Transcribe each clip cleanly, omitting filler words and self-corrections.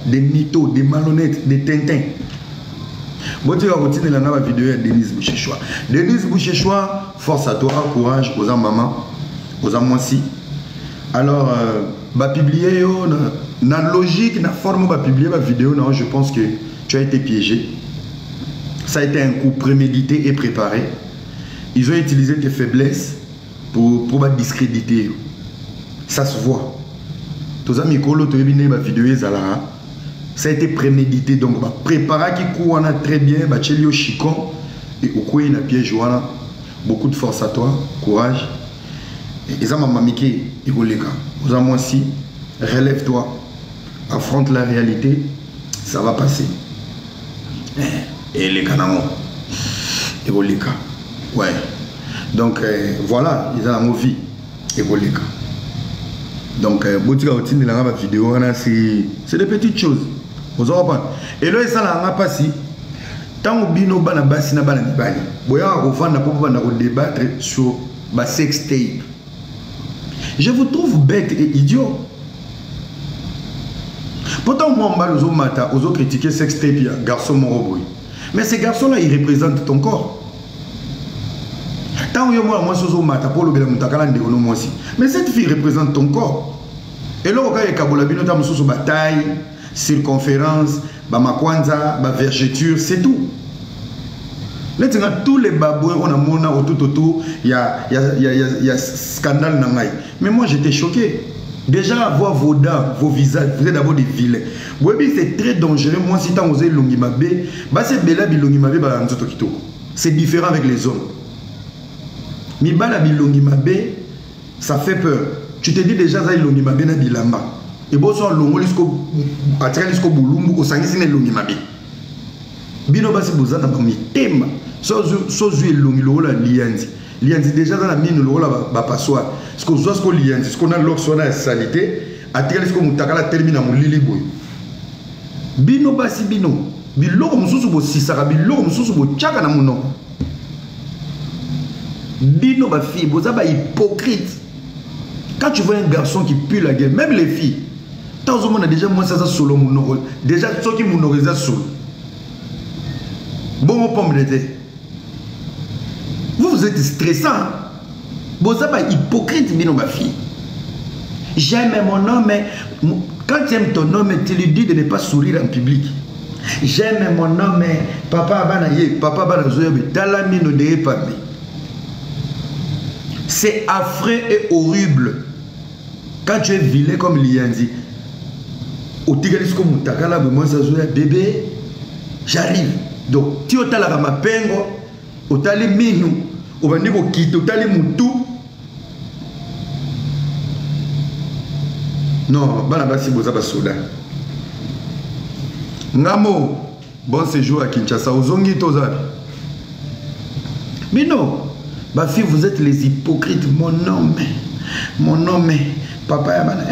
des mythos, des malhonnêtes, des tintins. Bon, tu vas continuer la vidéo de Denise Bouchéchois. Denise Bouchéchois, force à toi, courage, aux maman, aux moi aussi. Alors, bah publier na logique, na forme, bah publier ma vidéo, non, je pense que tu as été piégé. Ça a été un coup prémédité et préparé. Ils ont utilisé tes faiblesses pour discréditer. Ça se voit. Tous amis, quand tu as vu ma vidéo, ça a été prémédité. Donc, bah, préparer qui court très bien, bah, tu es chicon et au coin, il y a piège. Beaucoup de force à toi, courage. Et ça m'a mamiqué, il faut les gars. Vous moi aussi, relève-toi, affronte la réalité, ça va passer. Et les gars, il faut les gars. Ouais. Donc, voilà, ils ont la vie, il faut les gars. Donc, c'est des petites choses. Vous avez et là, ça n'a pas passé. Tant que bino bana basi na bana nibali. Boya revendre pour bana débattre sur ma sex tape. Je vous trouve bête et idiot. Pourtant, moi, on m'a aux critiquer sex tape, garçon moroboy. Mais ces garçons-là, ils représentent ton corps. Tant que moi, pour le moi aussi. Mais cette fille représente ton corps. Et là, il y a Kabolabino, tu bataille, circonférence, makwanza, vergeture, c'est tout. Là, tous les babouins, on a mon autour, il y a scandale. Mais moi, j'étais choqué. Déjà, avoir vos dents, vos visages, vous êtes d'abord des vilains. C'est très dangereux. Moi, si tu as osé l'ongimabe, c'est différent avec les hommes. Mibala bilongimabe, ça fait peur. Tu te dis déjà ça l'ongimabe na bilamba. Et bon so longo lisko atira lisko bulumbu ko sangisi ne longimabe. Bino basi bozana ba mitema. So zui longi lola lianzi. Lianzi déjà dans la mine lola ba passoir. Ce que zo ce que lianzi, ce qu'on a l'oxo na salité, atira lisko mutakala termina mu lili boy. Bino basi bino. Biloko mususu bo sisaka biloko mususu bo tchaka na munoko. Bino ba fille, vous êtes hypocrite. Quand tu vois un garçon qui pue la gueule, même les filles, tant que déjà moi ça solo mon déjà ceux qui m'honorisent solo. Bon pomme de terre. Vous êtes stressant. Vous êtes hypocrite bino ba fille. J'aime mon homme, mais quand tu aimes ton homme, tu lui dis de ne pas sourire en public. J'aime mon homme, mais papa banaye, papa banazoye, talami no de pas. C'est affreux et horrible. Quand tu es vilain comme Lianzi, au tigalisco mutakala, moi ça joue bébé, j'arrive. Donc, tu as la mapengo, au tali minu, au bandigo kit, au tali mutu. Non, banabasi bozaba soda. Ngamo, bon séjour à Kinshasa, aux tozabi. Mais non. Ma fille, vous êtes les hypocrites. Mon homme, papa yamana.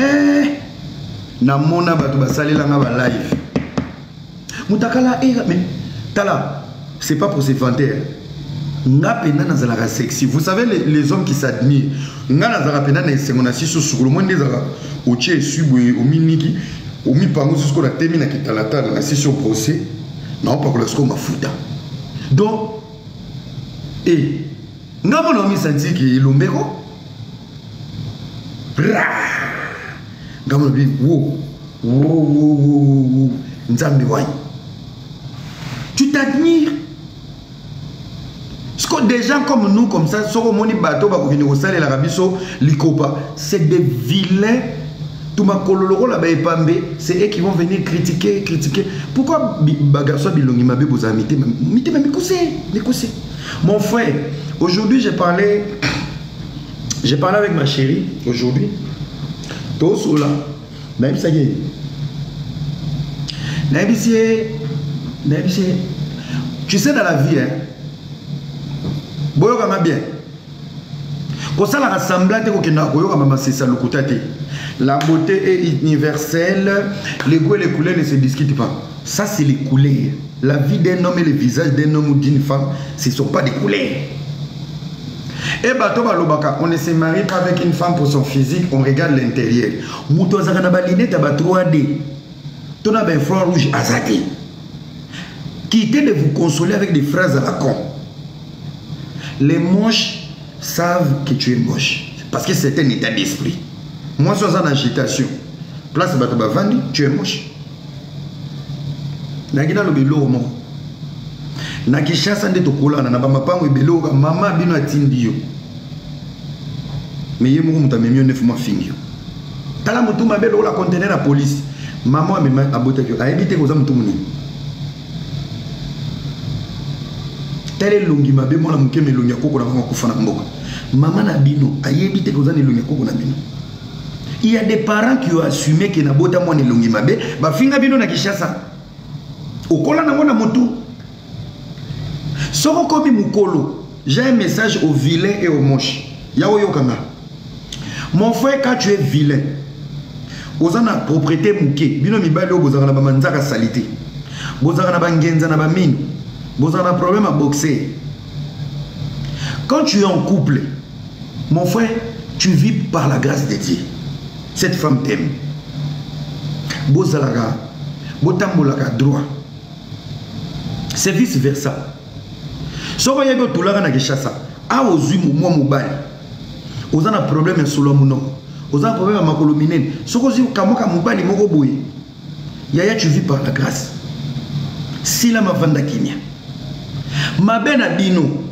Namona batu basali la ngaba live. Mutakala mais tala, c'est pas pour se vanter. Ngapena nazala sexy. Vous savez les hommes qui s'admirent. Nga nazala pena na sengona siso sur le monde des ara. Oche subwe o miniki, o mi pango jusqu'au la termine qui talata na session procès. Non pas pour le score mafuta. Donc nga mon ami senti ki lombeko nga mon bi wo nzambi wai tu t'admires parce que des gens comme nous comme ça soko moni bateau ba ko venir au sale la rabiso likopa c'est des vilains tout ma kololoko la ba epambe c'est eux qui vont venir critiquer pourquoi bagarso bilongi mabe vous amité mité même mikose mon frère. Aujourd'hui, j'ai parlé avec ma chérie. Aujourd'hui, tout cela, même ça y est. Tu sais, dans la vie, hein, bien. Pour ça, la rassemblage, la beauté est universelle. Les goûts et les couleurs ne se discutent pas. Ça, c'est les couleurs. La vie d'un homme et le visage d'un homme ou d'une femme, ce ne sont pas des couleurs. Et on ne se marie pas avec une femme pour son physique, on regarde l'intérieur. 3D. Tu as un front rouge azadé. Quittez de vous consoler avec des phrases à la con. Les moches savent que tu es moche. Parce que c'est un état d'esprit. Moi, je suis en agitation. Place Bataba Vandi, tu es moche. Nagina lo belo mo. Nakishasa ndeto kola na bamapango belo mama bino atindi yo. Mais yemo muta memio 9 mois fingi. Tala mutu mabelo la conteneur la police. Maman me abota que a éviter ko za mutu muni. Tele longi mabe mona muke melongi akoko na kufana mboka. Maman na bino a éviter ko za ne longi akoko na bino. Il y a des parents qui ont assumé que na bota mona longi mabe ba finga bino na Kishasa. Okola na mona mutu. Soko komi mukolo. J'ai un message aux vilains et aux moches. Yao yokanga. Mon frère, quand tu es vilain, vous avez une propriété mouké, bino mibali vous avez une manzaka salité, vous avez une genza na mine, vous avez un problème à boxer. Quand tu es en couple, mon frère, tu vis par la grâce de Dieu. Cette femme t'aime. Bozalaga, botambolaka droit. C'est vice versa. Si vous avez tout là, à ozumu moi mobile. Vous avez un problème sur le monde. Vous avez un problème à Makolominen. Si vous avez un mobile, tu vis par la grâce. Si la mavanda kimia. Ma ben abino.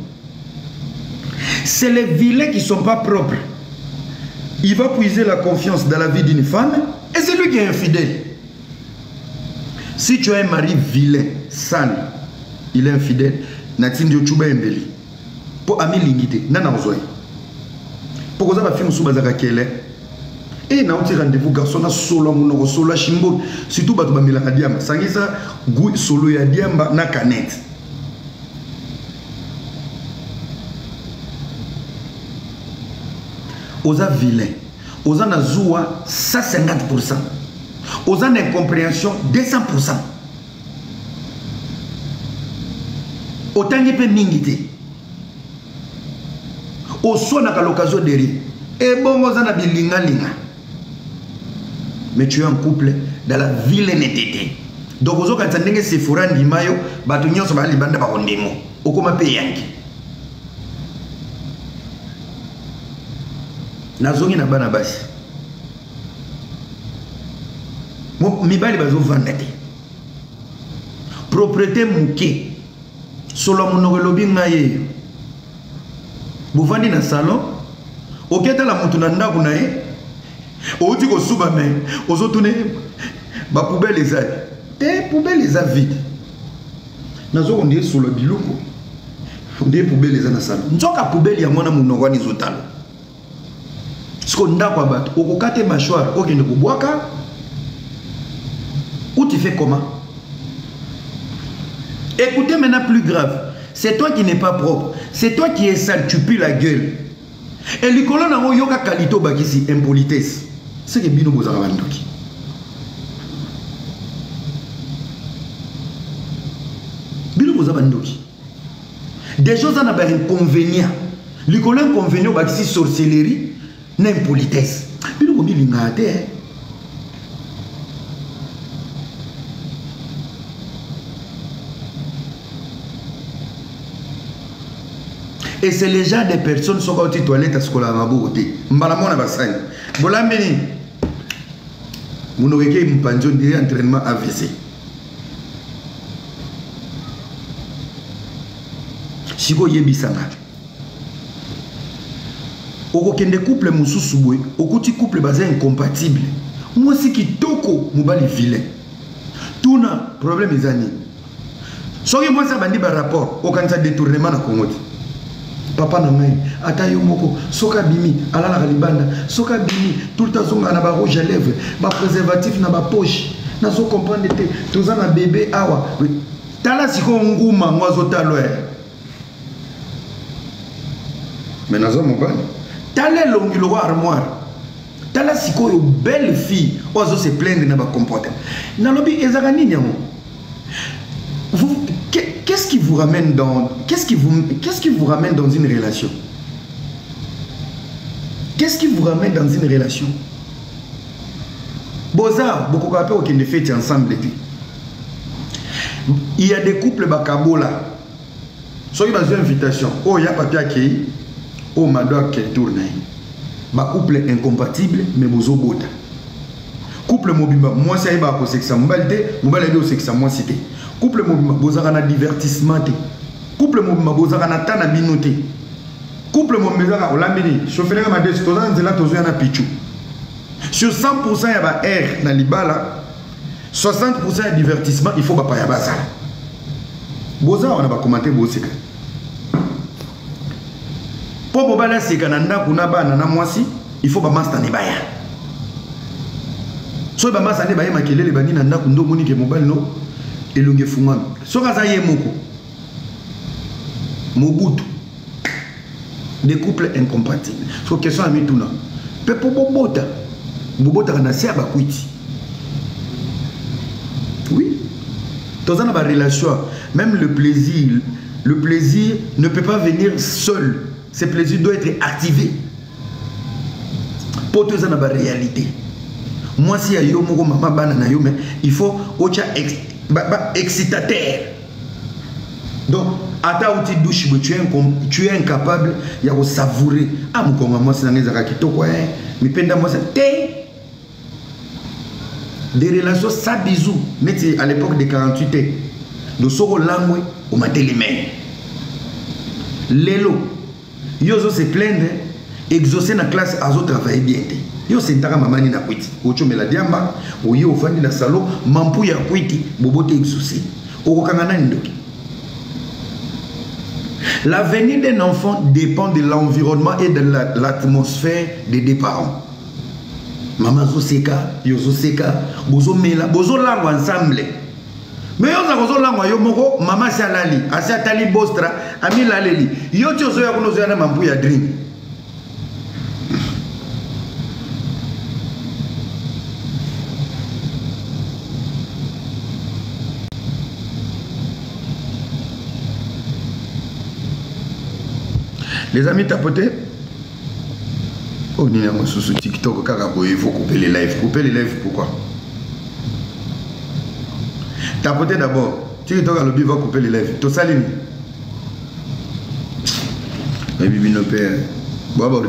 C'est les vilains qui ne sont pas propres. Il va puiser la confiance dans la vie d'une femme et c'est lui qui est infidèle. Si tu as un mari vilain, sale, il est infidèle. Natindi Ochuba Mbeli. Pour ami lingité, nana ozoy. Pour que ça va faire sous bazaka kele. Et na oti rendez-vous garçon na solo munoko solo shimbo. Surtout batu bamila kadiamba. Sangisa gui solo ya diamba na canette. Oza vilain. Oza na zoua 150%. Oza na incompréhension 200%. Autant n'y peut mingité. Au soit n'a l'occasion de rire. Et bon, on a bilinga linga. Mais tu es en couple dans la vilaineté. Donc, vous avez quand c'est fourran di mayo, batunyo sur la bande par ondemo. Au comme un pays yanki. Nazongi na bana basi. Mi bali bazo vandate. Propriété mouké. Solo monolobi ngaye. Buvandi na salon. Oketa la mutu na ndaku na ye. Oti ko suba me. Ozotune ba poubelle eza. Te poubelle eza vide. Nazo ondie solo biloko. Ondie poubelle eza na salon. Nzoka poubelle ya mwana munoko ni zotalo. Siko ndaku abato. Okokate mâchoire. Okende kubwaka. Ou tu fais comment? Écoutez maintenant plus grave. C'est toi qui n'es pas propre. C'est toi qui es sale. Tu pues la gueule. Et les colons ont yoka kalito bakisi impolitesse. C'est que bino bozara bandoki. Bino bozara bandoki. Des choses en a un inconvénient. Les colons inconvénient bakisi sorcellerie, n'impolitesse. Bino bobi lingate. Et c'est les gens des personnes qui sont aux toilettes à ce qu'on a raboté. Mbalamon a bassin. Bolambeni. Mon oreille me pension d'entraînement AVC. Siko yebisanga. Oko kende couple mususu boy, okoti couple basé incompatible. Moi c'est qui toko mobali vilain. Tuna problème ezani. Soki moi ça bandi ba rapport, okanza détournement na Kongoti. Papa na ngai ata yo moko soka bimi alala kalibanda soka bimi tout le temps zonga na ba rouge à lèvres ba préservatif na ba poche na so comprendre te toza na bébé awa tala siko nguma ngwazo talo mais nazo mobile tala longi lo armoire tala siko yo belle fille ozo se plaindre na ba comportement na lobi ezaka nini yango vous qu'est-ce qui vous ramène dans qu'est-ce qui vous ramène dans une relation? Qu'est-ce qui vous ramène dans une relation? Boza, beaucoup de gens qui ne fêtent ensemble. Il y a des couples bakabola. Soyez dans une invitation. Oh, il y a papier qui oh, madame qui tourne. Ba couple incompatible, mais bozo bota. Couple mobimba, moi c'est pas pour sexe mbalté, mobile est au sexe moi cité. Couple mobimba, boza na divertissement. Couple mobimba, boza na tana binoté. Couple mobimba, on l'a mis. Chauffeur ma deux, toza nzela tozo yana pichu. Sur 100% ya ba air na libala, 60% de divertissement, il faut pas ya baza. Boza on a pas commenté bosika. Pour bobala sekananda kuna bana na mwasi, il faut ba master ne baya. So ba master ne baya makelele bani na ndako ndo moni ke mobile no elonge fungami. So kaza ye moko. Mobutu. Des couples incompatibles. So question ami tuna. Pepo bobota. Bobota kana sia ba kwiti. Oui. Dans une relation, même le plaisir ne peut pas venir seul. Ce plaisir doit être activé. Pour tout ça, dans la réalité. Moi, si il y a maman, il faut excitateur. Donc, à ta outil douche, tu es incapable de savourer. Ah, moi, c'est un qui mais pendant moi, c'est des relations sans bisous. Mais à l'époque de 48 ans, de Soro Langwe, au Matelimé. Lélo. Yozo se plaindre, exaucer na classe azo travailler bien. Yo sentaka mamani na kwiti. Ocho mela diamba, oyo ofandi na salo, mampu ya kwiti, bobote exaucer. Okokanga nani ndoki. L'avenir d'un enfant dépend de l'environnement et de l'atmosphère des deux parents. Maman zo seka, yozo seka, bozo mela, bozo lango ensemble. Mais yo za kozo lango yo moko mama si alali, asi atali bostra, ami laleli. Yo tiozo ya kuno zo na mampu ya dream. Les amis tapotés. Oh, ni na sur TikTok, il faut couper les lives. Couper les lives, pourquoi? Tapotez d'abord. TikTok, le va couper les lives. Tout ça, mais bibi no père. Power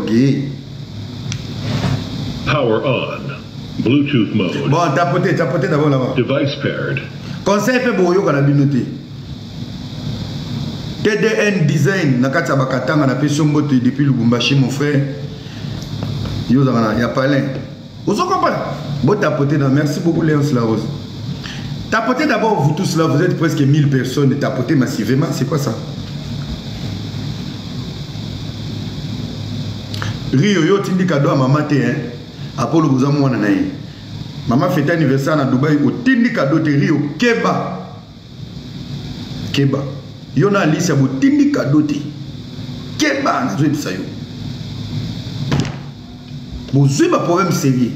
on. Bluetooth mode. Bon, tapotez d'abord là-bas. Device paired. Conseil fait pour yo la binoté. TDN Design, nakata bakatanga na peso mbote depuis Lubumbashi mon frère. Yo y a pas l'un. Vous comprenez? Bon tapoter dans. Merci beaucoup Léonce Larose. Tapotez d'abord vous tous là, vous êtes presque 1000 personnes et tapotez massivement, c'est quoi ça? Rio yo tindi cadeau à maman te hein. Apollo vous amour na naï. Maman fête anniversaire à Dubaï au tindi cadeau te Rio Keba. Keba. Yo na Alice au tindi cadeau te. Keba na zo bisa yo. Vous avez un problème sérieux.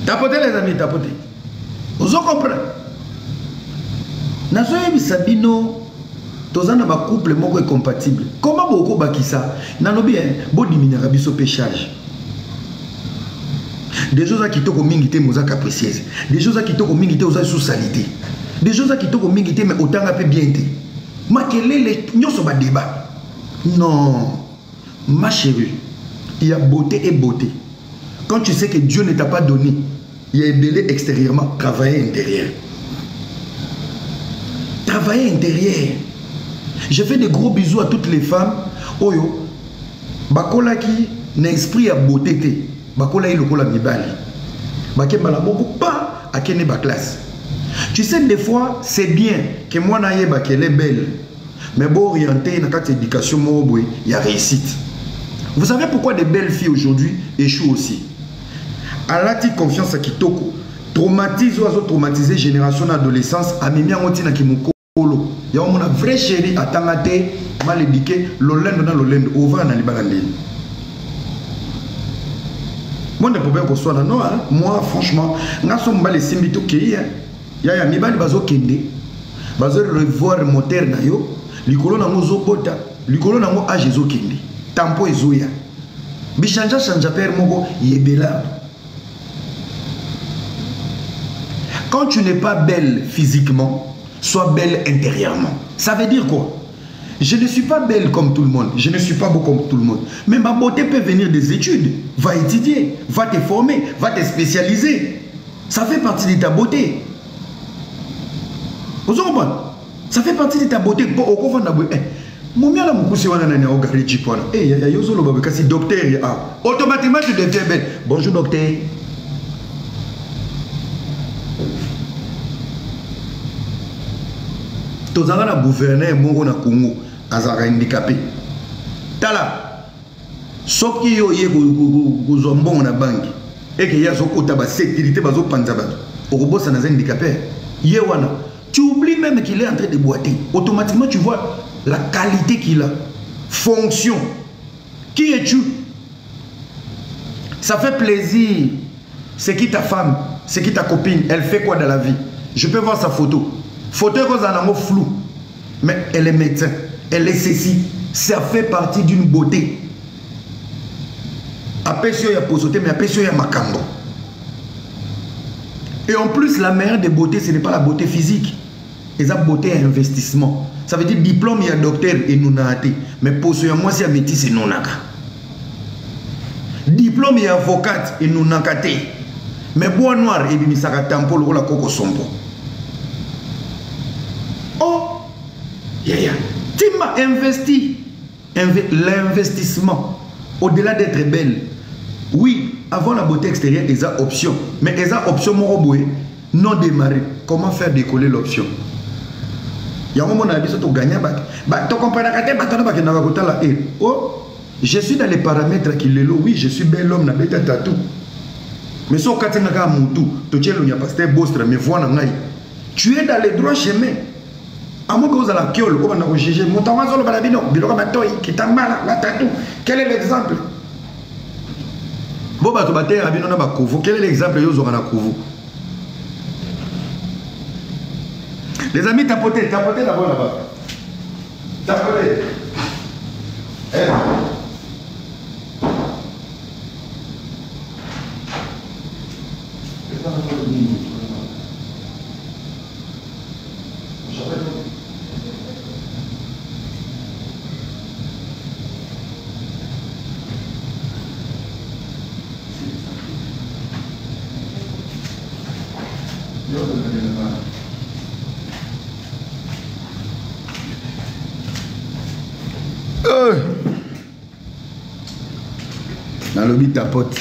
Tapotez les amis, tapotez. Vous comprenez? Nazoyebi Sabino, tous un couple moko est compatible. Comment beaucoup bakisa? Nanobi bon diminuer biso péchage. Des choses qui toko mingité mozaka précieuse. Des choses qui toko mingité osa sous salité. Des choses qui toko mingité mais autant peu bien té. Makelele nyoso ba débat. Non. Ma chérie, il y a beauté et beauté. Quand tu sais que Dieu ne t'a pas donné, il y a ébélé extérieurement, travailler intérieur. Travailler intérieur. Je fais des gros bisous à toutes les femmes. Oyo, bakola qui n'esprit à beauté te. Bakola yi lokola mibali. Bakembala bobo pas à kene ba classe. Tu sais des fois c'est bien que moi na yeba qu'elle est belle. Mais bon orienté na carte éducation mo il y a réussite. Vous savez pourquoi des belles filles aujourd'hui échouent aussi? Alati confiance à Kitoko. Traumatise ou traumatiser génération d'adolescence. Amimia Motina Kimukolo. Il y a un vrai chéri à Tangate, mal éduqué, l'olendo dans l'olendo, au vent dans les balandines. Moi, je ne peux pas qu'on soit là. Non, moi, franchement, je ne sais pas les simbito qui y a. Il y a des bazo kende. Bazo revoir le moteur na yo. Likolo na mo zo bota. Likolo na mo age zo kende. Tampo ezoya. Bichanja chanja père moko yebela. Quand tu n'es pas belle physiquement, sois belle intérieurement. Ça veut dire quoi? Je ne suis pas belle comme tout le monde, je ne suis pas beau comme tout le monde. Mais ma beauté peut venir des études. Va étudier, va te former, va te spécialiser. Ça fait partie de ta beauté. Vous comprenez? Ça fait partie de ta beauté. Automatiquement tu deviens belle. Bonjour docteur. Tous les gouverneurs mongo na Congo azara handicapé. Tala soki yo ye gozombongo na banki et que yazo kota ba sécurité bazo panza ba okobosa na handicapé. Ye wana tu oublies même qu'il est en train de boiter. Automatiquement tu vois la qualité qu'il a. Fonction. Qui es-tu? Ça fait plaisir. C'est qui ta femme? C'est qui ta copine? Elle fait quoi dans la vie? Je peux voir sa photo. Photo est un mot flou. Mais elle est médecin. Elle est ceci. Ça fait partie d'une beauté. Apesio ya posote, mais apesio ya makambo. Et en plus, la meilleure des beautés, ce n'est pas la beauté physique. C'est la beauté à investissement. Ça veut dire diplôme, il y a docteur et nous n'a été. Mais pour ce moi, c'est métis et non naka. Diplôme, il y a avocate et nous n'a été. Mais bois noir et bimisaka tampo le la coco sompo. Oh, yeah. Tu m'as investi. L'investissement, au-delà d'être belle, oui, avant la beauté extérieure, il y a option. Mais il y a option non démarrer. Comment faire décoller l'option? Il y a un moment où tu gagnes. Tu comprends que je suis dans les paramètres qui le oui, je suis bel homme, je suis tatou. Mais si tu es dans les droits chemins. Quel est l'exemple? Quel est l'exemple? Les amis, tapotez d'abord là-bas. Tapotez. Dans le but tapote.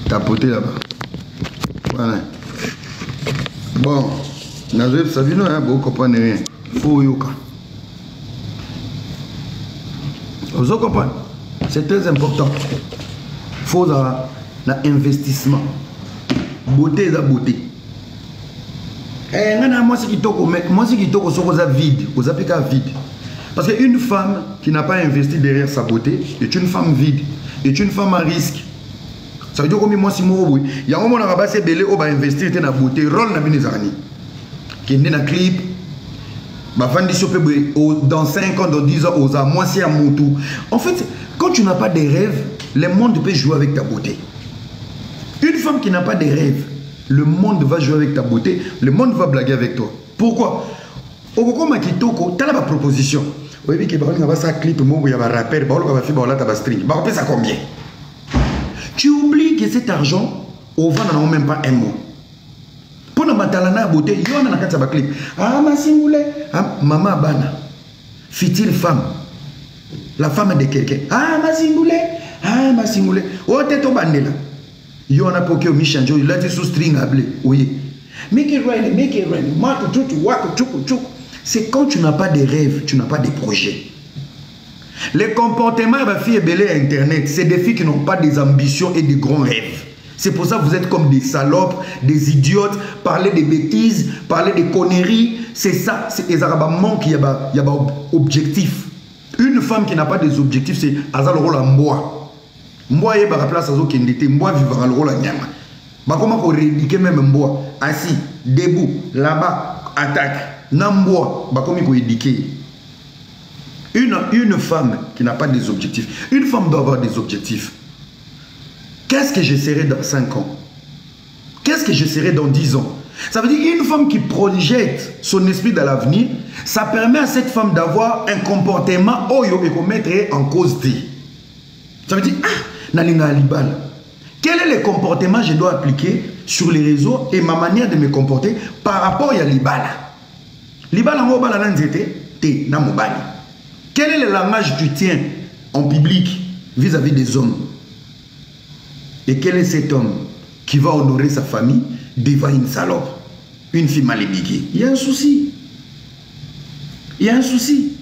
Tapoter là-bas. Voilà. Bon. Ça vient, hein, vous comprenez rien. Faut yoka. Vous comprenez? C'est très important. Faut l'investissement. Beauté est la beauté. Moi, c'est qui est vide. Vous avez vide. Parce qu'une femme qui n'a pas investi derrière sa beauté est une femme vide, est une femme à risque. Ça veut dire que moi, si il y a un moment où on va investir dans la beauté, rôle dans les années. Qui est dans le clip, dans 5 ans, dans 10 ans, moi, c'est un moutou. En fait, quand tu n'as pas de rêves, le monde peut jouer avec ta beauté. Une femme qui n'a pas de rêves, le monde va jouer avec ta beauté, le monde va blaguer avec toi. Pourquoi? Tu as la proposition. Oui, tu combien? Tu oublies que cet argent, on va même pas un mot. Pour la matalana beauté, il y a un clip. Ah, ma singoulé. Ah, maman bana. Fit-il femme? La femme de quelqu'un. Ah, ma singoulé. Ah, ma singoulé. Oh, t'es au bandela. Il y a un poké au michanjo, il a dit sous string à blé. Oui. Make it rain, make it rain. C'est quand tu n'as pas de rêves, tu n'as pas de projets. Les comportements de la fille belée à Internet, c'est des filles qui n'ont pas des ambitions et des grands rêves. C'est pour ça que vous êtes comme des salopes, des idiotes, parler des bêtises, parler des conneries. C'est ça, c'est les arabes manquent, il y a un objectif. Une femme qui n'a pas des objectifs, c'est Azal rôle en bois. Moi, il y a une place à Zo Kendete, moi, vivre le rôle en Nyama. Comment on rééduquer même un bois, assis, debout, là-bas, attaque. Nambois, comme il faut éduquer. Une femme qui n'a pas des objectifs, une femme doit avoir des objectifs. Qu'est-ce que je serai dans 5 ans? Qu'est-ce que je serai dans 10 ans? Ça veut dire une femme qui projette son esprit dans l'avenir, ça permet à cette femme d'avoir un comportement oyo et qu'on mettrait en cause de. Ça veut dire, nalinga alibal. Quel est le comportement que je dois appliquer sur les réseaux et ma manière de me comporter par rapport à l'ibala? L'ibala ngo bala nanzete te na mobali. Quel est le langage que tu tiens en public vis-à-vis des hommes? Et quel est cet homme qui va honorer sa famille devant une salope, une fille mal éduquée? Il y a un souci. Il y a un souci.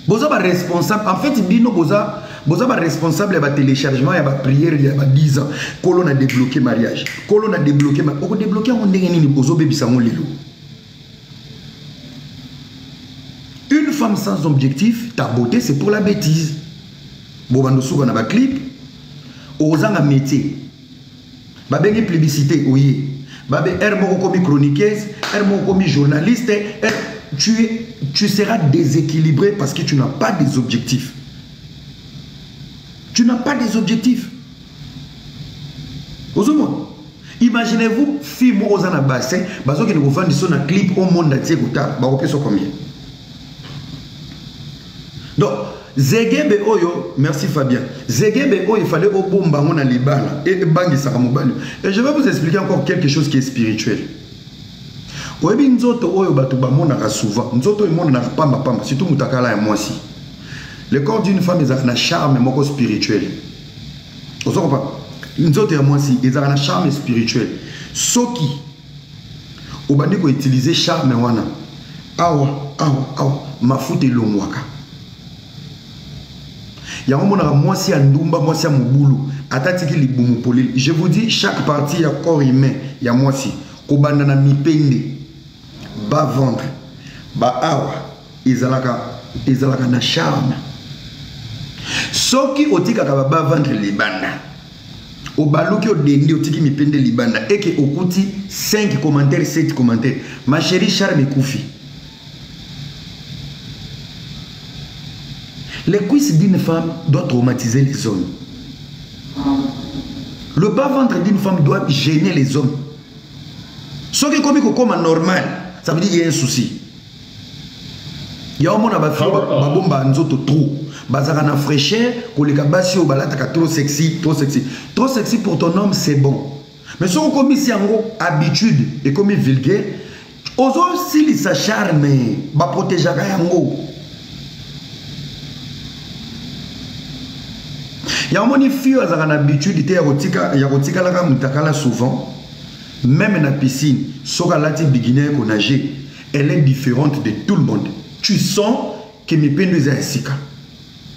Boza ba responsable. En fait, bino boza ba responsable de téléchargement, il y a prière, il y a 10 ans. Colon a débloqué mariage. Colon a débloqué mariage. On a débloqué on est bozo baby samo lelo. Une femme sans objectif, ta beauté c'est pour la bêtise. Bobando souga na ba clip. Ozanga métier. Babenge publicité, oui. Babé hermo comme chroniqueuse, hermo comme journaliste, tu seras déséquilibré parce que tu n'as pas des objectifs. Tu n'as pas des objectifs. Imaginez-vous, fille aux en bassin, bazo qui nous vend son clip au monde entier, combien? Donc, Zegebe Oyo, merci Fabien. Zegebe Oyo, il fallait au bomba on a les balles et bangi saramobali. Et je vais vous expliquer encore quelque chose qui est spirituel. Oyebi nzoto oyo batu ba monaka souvent. Nzoto imona na pamba pamba, surtout mutakala et moi aussi. Le corps d'une femme est un charme moko spirituel. Vous savez pas? Nzoto ya moi aussi, ils ont un charme spirituel. Soki obandi ko utiliser charme wana. Awa, mafute longwaka. Il y a un moment où moi, si à Ndumba, moi, si à Moboulou, je vous dis, chaque partie, il y a corps humain, il y a moi, si. Kobandana mi pende, bas ventre, bas awa, izalaka na charme. Soki otika ka bas ventre libanda, obaluki odendi otiki mi pende libanda, et que okuti 5 commentaires, 7 commentaires. Ma chérie charme koufi. Les cuisses d'une femme doivent traumatiser les hommes. Le bas-ventre d'une femme doit gêner les hommes. Ce qui est comme normal, ça veut dire qu'il y a un souci. Il y a un moment où il y a un trop. Bazar en fraîcheur, trop sexy, trop sexy. Trop sexy pour ton homme, c'est bon. Mais si on a ici habitude et comme vulgaire, aux hommes, s'ils s'acharment, ils protègent yango. Il y a une fille qui a l'habitude de souvent, même dans la piscine, elle est différente de tout le monde. Tu sens que mes peines sont ainsi.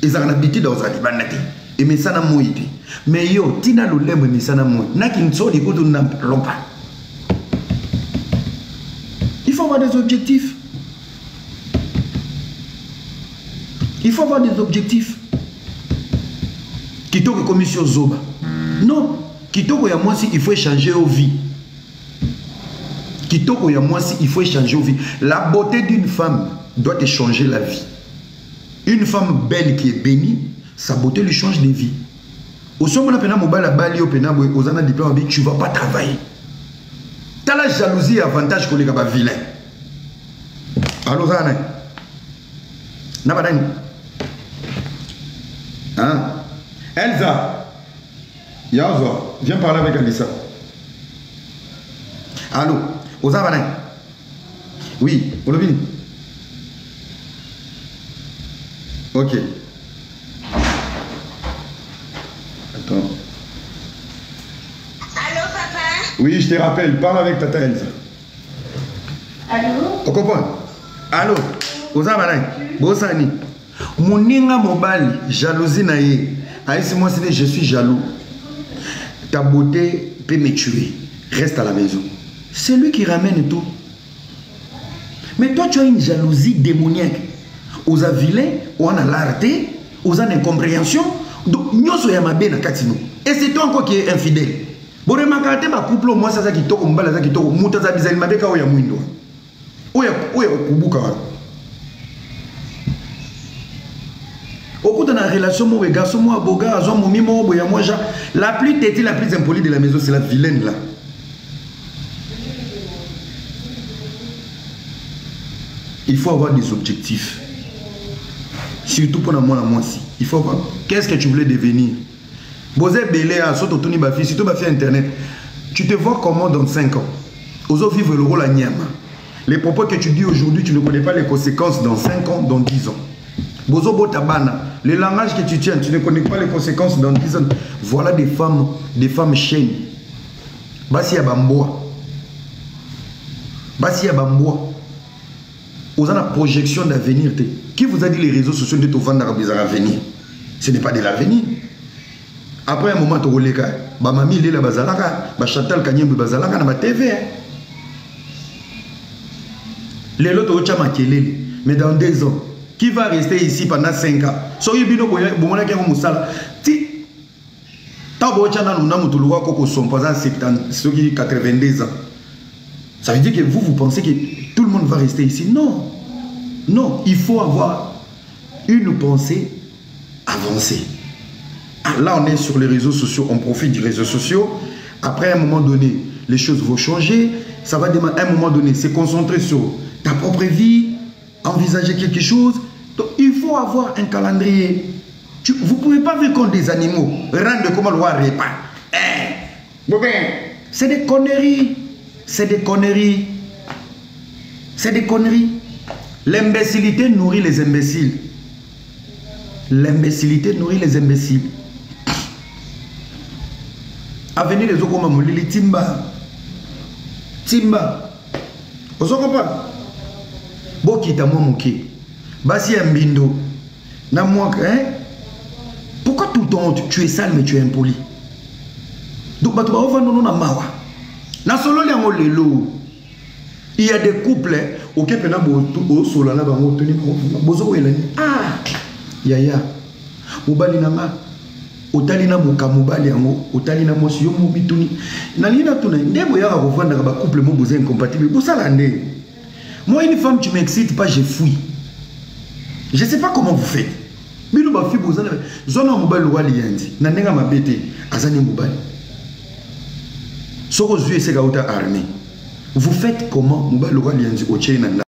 Ils ont l'habitude de faire des et ça n'a pas été. Mais yo, tina le lème, mais ça n'a pas été. Il faut avoir des objectifs. Il faut avoir des objectifs. Kitoko commission Zoba. Non. Kitoko ya moi si il faut échanger aux vies. Kitoko ya moi si il faut échanger aux vies. La beauté d'une femme doit échanger la vie. Une femme belle qui est bénie, sa beauté lui change de vie. Au sommet de la mobile bali au penabo aux années diplôme, tu vas pas travailler. T'as la jalousie et avantage qu'on est capable vilain. Allô Zana. Nabadani. Hein? Elsa, Yazo, viens parler avec Alissa. Allô, Ozavanin. Oui, Olobin. Ok. Attends. Allô, papa? Oui, je te rappelle, parle avec Tata Elsa. Allô? On comprend? Allô, Ozavanin. Bosani. Moninga mobile, jalousie naïe. Aïe, moi, je suis jaloux. Ta beauté peut me tuer. Reste à la maison. C'est lui qui ramène tout. Mais toi, tu as une jalousie démoniaque. Aux vilains, on a l'arté, aux incompréhension. Donc, nous sommes bien à Katino. Et c'est toi encore qui est infidèle. Bon, remarquez, ma couple, moi, ça qui toque, mbala, ça qui toque, mouta, ça bizarre, ma beka, oya mouindo. Oya, kubuka. Au dans la relation, mon garçon, moi, boga, azon, momi, mon boya, moi, la plus têtue, la plus impolie de la maison, c'est la vilaine là. Il faut avoir des objectifs. Surtout pour moi, aussi. Il faut avoir. Qu'est-ce que tu voulais devenir? Bosé Belé, Sototoni Bafi, surtout Bafi Internet. Tu te vois comment dans 5 ans? Oso vivre le rôle à Niama. Les propos que tu dis aujourd'hui, tu ne connais pas les conséquences dans 5 ans, dans 10 ans. Bozo Botabana, le langage que tu tiens, tu ne connais pas les conséquences dans 10 ans. Voilà des femmes chaînes. Basi Bamboa. Basi Bamboa. Vous avez la projection d'avenir. Qui vous a dit les réseaux sociaux de te vendre à l'avenir? Ce n'est pas de l'avenir. Après un moment, tu as dit que mamie est là, Chantal Kanyembe bazalaka na TV. Les autres ont makelele. Mais dans 2 ans, qui va rester ici pendant 5 ans? Soyez bien au moment où vous avez dit, si 82 ans. Ça veut dire que vous pensez que tout le monde va rester ici? Non. Non, il faut avoir une pensée avancée. Ah, là, on est sur les réseaux sociaux, on profite des réseaux sociaux. Après, à un moment donné, les choses vont changer. Ça va demander, à un moment donné, se concentrer sur ta propre vie, envisager quelque chose. Donc, il faut avoir un calendrier. Vous ne pouvez pas vivre comme des animaux. Rendre comme le roi repas. C'est des conneries. C'est des conneries. C'est des conneries. L'imbécilité nourrit les imbéciles. L'imbécilité nourrit les imbéciles. Avenir les Okoma Moulili, Timba. Timba. Vous comprenez? Bokita Momoki. Basi Mbindo. Na moi, hein? Pourquoi tout le temps tu es sale mais tu es impoli? Donc, tu vas voir nous na mawa. Na solo lelo. Il y a des couples auxquels pena bo solo na bango toni bozo elani. Ah, yaya. Mobali nanga otalina mokamobali yango otalina mosi yo mobituni. Na lina tuna ndebo ya ko vanda ba couple mo bozo incompatible. Bosala nde. Moi une femme tu m'excites pas, je fuis. Je sais pas comment vous faites. Bino ba fi bozana zona mobali wali yandi. Na ndenga mabete azani mobali. Soko zue seka uta armée. Vous faites comment?